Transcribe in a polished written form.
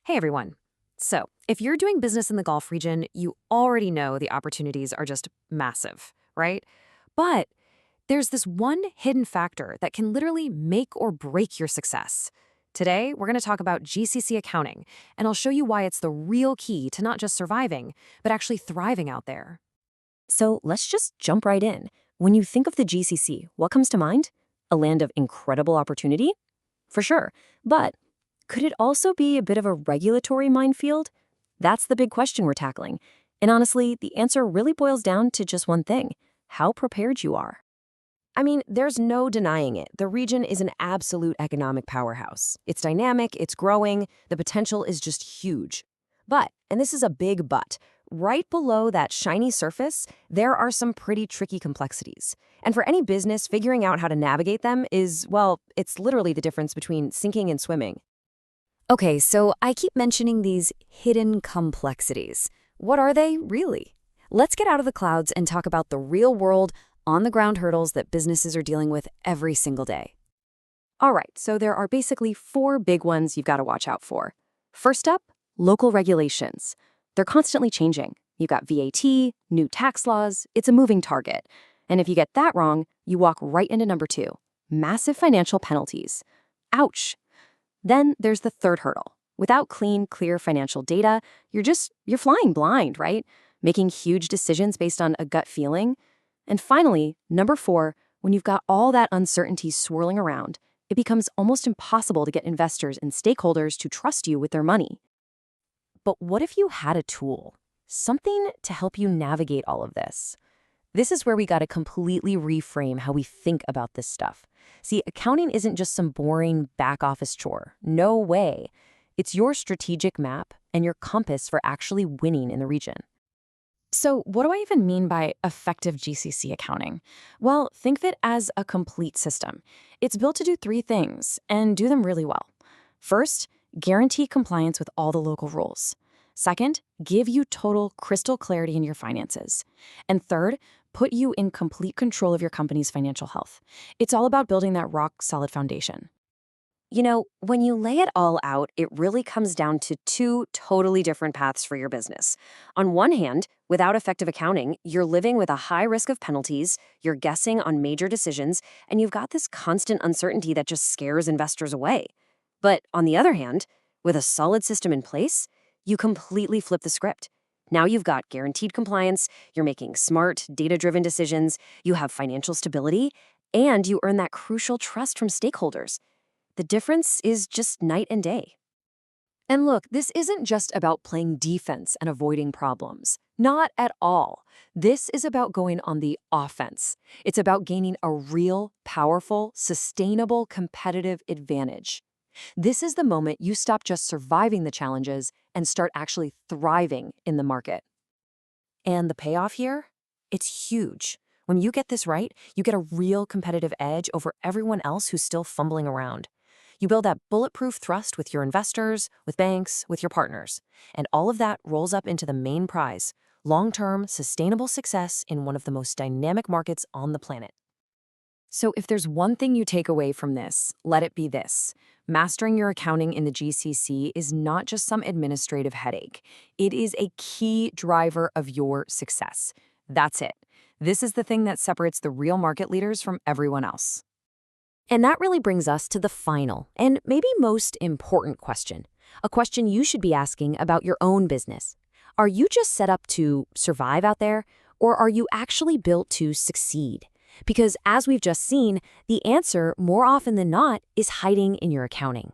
Hey everyone. So, if you're doing business in the Gulf region, you already know the opportunities are just massive, right? But there's this one hidden factor that can literally make or break your success. Today, we're going to talk about GCC accounting, and I'll show you why it's the real key to not just surviving, but actually thriving out there. So let's just jump right in. When you think of the GCC, what comes to mind? A land of incredible opportunity? For sure. But could it also be a bit of a regulatory minefield? That's the big question we're tackling. And honestly, the answer really boils down to just one thing: how prepared you are. I mean, there's no denying it. The region is an absolute economic powerhouse. It's dynamic, it's growing, the potential is just huge. But, and this is a big but, right below that shiny surface, there are some pretty tricky complexities. And for any business, figuring out how to navigate them is, well, it's literally the difference between sinking and swimming. Okay, so I keep mentioning these hidden complexities. What are they, really? Let's get out of the clouds and talk about the real world, on-the-ground hurdles that businesses are dealing with every single day. All right, so there are basically four big ones you've got to watch out for. First up, local regulations. They're constantly changing. You've got VAT, new tax laws, it's a moving target. And if you get that wrong, you walk right into number two, massive financial penalties. Ouch! Then there's the third hurdle. Without clean, clear financial data, you're flying blind, right? Making huge decisions based on a gut feeling. And finally, number four, when you've got all that uncertainty swirling around, it becomes almost impossible to get investors and stakeholders to trust you with their money. But what if you had a tool? Something to help you navigate all of this? This is where we got to completely reframe how we think about this stuff. See, accounting isn't just some boring back office chore. No way. It's your strategic map and your compass for actually winning in the region. So what do I even mean by effective GCC accounting? Well, think of it as a complete system. It's built to do three things and do them really well. First, guarantee compliance with all the local rules. Second, give you total crystal clarity in your finances. And third, put you in complete control of your company's financial health. It's all about building that rock-solid foundation. You know, when you lay it all out, it really comes down to two totally different paths for your business. On one hand, without effective accounting, you're living with a high risk of penalties, you're guessing on major decisions, and you've got this constant uncertainty that just scares investors away. But on the other hand, with a solid system in place, you completely flip the script. Now you've got guaranteed compliance, you're making smart, data-driven decisions, you have financial stability, and you earn that crucial trust from stakeholders. The difference is just night and day. And look, this isn't just about playing defense and avoiding problems. Not at all. This is about going on the offense. It's about gaining a real, powerful, sustainable competitive advantage. This is the moment you stop just surviving the challenges and start actually thriving in the market. And the payoff here? It's huge. When you get this right, you get a real competitive edge over everyone else who's still fumbling around. You build that bulletproof trust with your investors, with banks, with your partners. And all of that rolls up into the main prize: long-term, sustainable success in one of the most dynamic markets on the planet. So if there's one thing you take away from this, let it be this: mastering your accounting in the GCC is not just some administrative headache. It is a key driver of your success. That's it. This is the thing that separates the real market leaders from everyone else. And that really brings us to the final and maybe most important question, a question you should be asking about your own business. Are you just set up to survive out there, or are you actually built to succeed? Because as we've just seen, the answer, more often than not, is hiding in your accounting.